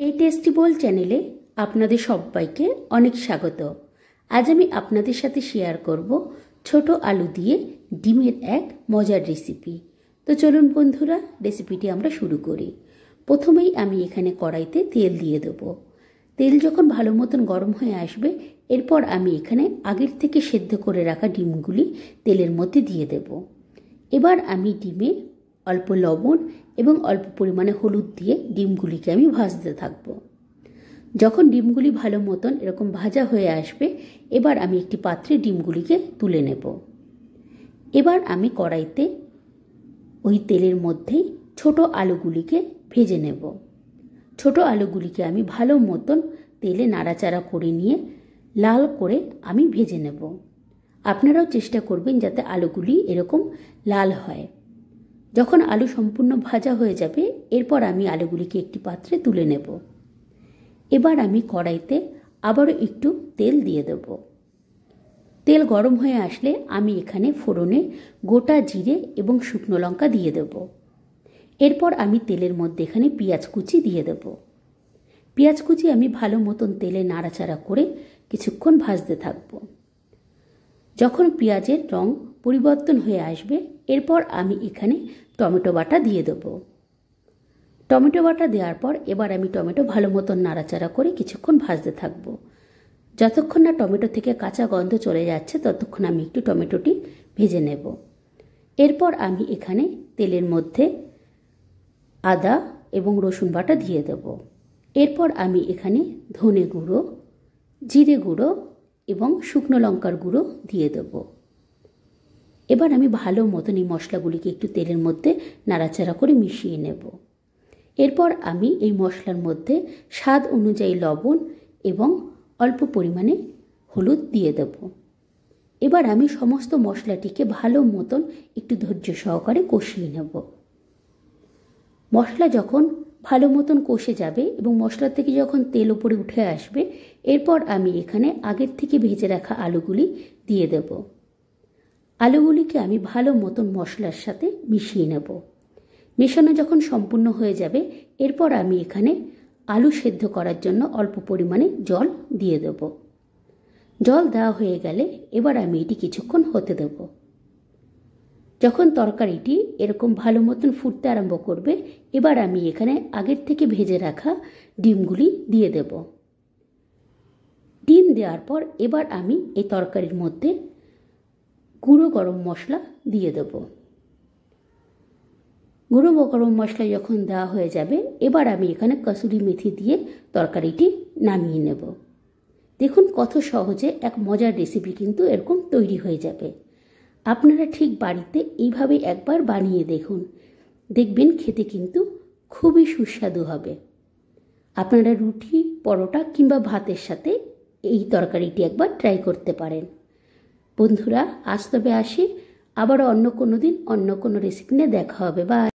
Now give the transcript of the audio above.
এই টেস্টি বোল চ্যানেলে আপনাদের সবাইকে অনেক স্বাগত। আজ আমি আপনাদের সাথে শেয়ার করব ছোট আলু দিয়ে ডিমের এক মজার রেসিপি। তো চলুন বন্ধুরা, রেসিপিটি আমরা শুরু করি। প্রথমেই আমি এখানে কড়াইতে তেল দিয়ে দেবো। তেল যখন ভালো মতন গরম হয়ে আসবে, এরপর আমি এখানে আগের থেকে সেদ্ধ করে রাখা ডিমগুলি তেলের মধ্যে দিয়ে দেব। এবার আমি ডিমে অল্প লবণ এবং অল্প পরিমাণে হলুদ দিয়ে ডিমগুলিকে আমি ভাজতে থাকব। যখন ডিমগুলি ভালো মতন এরকম ভাজা হয়ে আসবে, এবার আমি একটি পাত্রে ডিমগুলিকে তুলে নেব। এবার আমি কড়াইতে ওই তেলের মধ্যেই ছোট আলুগুলিকে ভেজে নেব। ছোট আলুগুলিকে আমি ভালো মতন তেলে নাড়াচাড়া করে নিয়ে লাল করে আমি ভেজে নেব। আপনারাও চেষ্টা করবেন যাতে আলুগুলি এরকম লাল হয়। যখন আলু সম্পূর্ণ ভাজা হয়ে যাবে, এরপর আমি আলুগুলিকে একটি পাত্রে তুলে নেব। এবার আমি কড়াইতে আবারও একটু তেল দিয়ে দেব। তেল গরম হয়ে আসলে আমি এখানে ফোড়নে গোটা জিরে এবং শুকনো লঙ্কা দিয়ে দেব। এরপর আমি তেলের মধ্যে এখানে পেঁয়াজ কুচি দিয়ে দেব। পেঁয়াজ কুচি আমি ভালো মতন তেলে নাড়াচাড়া করে কিছুক্ষণ ভাজতে থাকব। যখন পেঁয়াজের রং পরিবর্তন হয়ে আসবে, এরপর আমি এখানে টমেটো বাটা দিয়ে দেব। টমেটো বাটা দেওয়ার পর এবার আমি টমেটো ভালো মতন নাড়াচাড়া করে কিছুক্ষণ ভাজতে থাকব। যতক্ষণ না টমেটো থেকে কাঁচা গন্ধ চলে যাচ্ছে, ততক্ষণ আমি একটু টমেটোটি ভেজে নেব। এরপর আমি এখানে তেলের মধ্যে আদা এবং রসুন বাটা দিয়ে দেব। এরপর আমি এখানে ধনে গুঁড়ো, জিরে গুঁড়ো এবং শুকনো লঙ্কার গুঁড়ো দিয়ে দেব। এবার আমি ভালো মতন এই মশলাগুলিকে একটু তেলের মধ্যে নাড়াচাড়া করে মিশিয়ে নেব। এরপর আমি এই মশলার মধ্যে স্বাদ অনুযায়ী লবণ এবং অল্প পরিমাণে হলুদ দিয়ে দেব। এবার আমি সমস্ত মশলাটিকে ভালো মতন একটু ধৈর্য সহকারে কষিয়ে নেব। মশলা যখন ভালো মতন কষে যাবে এবং মশলা থেকে যখন তেল উপরে উঠে আসবে, এরপর আমি এখানে আগের থেকে ভেজে রাখা আলুগুলি দিয়ে দেব। আলুগুলিকে আমি ভালো মতন মশলার সাথে মিশিয়ে নেব। মেশানো যখন সম্পূর্ণ হয়ে যাবে, এরপর আমি এখানে আলু সেদ্ধ করার জন্য অল্প পরিমাণে জল দিয়ে দেব। জল দেওয়া হয়ে গেলে এবার আমি এটি কিছুক্ষণ হতে দেব। যখন তরকারিটি এরকম ভালো মতন ফুটতে আরম্ভ করবে, এবার আমি এখানে আগের থেকে ভেজে রাখা ডিমগুলি দিয়ে দেব। ডিম দেওয়ার পর এবার আমি এই তরকারির মধ্যে গুঁড়ো গরম মশলা দিয়ে দেব। গুঁড়ো গরম মশলা যখন দেওয়া হয়ে যাবে, এবার আমি এখানে কসুরি মেথি দিয়ে তরকারিটি নামিয়ে নেব। দেখুন কত সহজে এক মজার রেসিপি কিন্তু এরকম তৈরি হয়ে যাবে। আপনারা ঠিক বাড়িতে এইভাবে একবার বানিয়ে দেখুন, দেখবেন খেতে কিন্তু খুবই সুস্বাদু হবে। আপনারা রুটি, পরোটা কিংবা ভাতের সাথে এই তরকারিটি একবার ট্রাই করতে পারেন। বন্ধুরা, আজ তবে আসি, আবারও অন্য কোনো দিন অন্য কোনো রেসিপি নিয়ে দেখা হবে। বাই।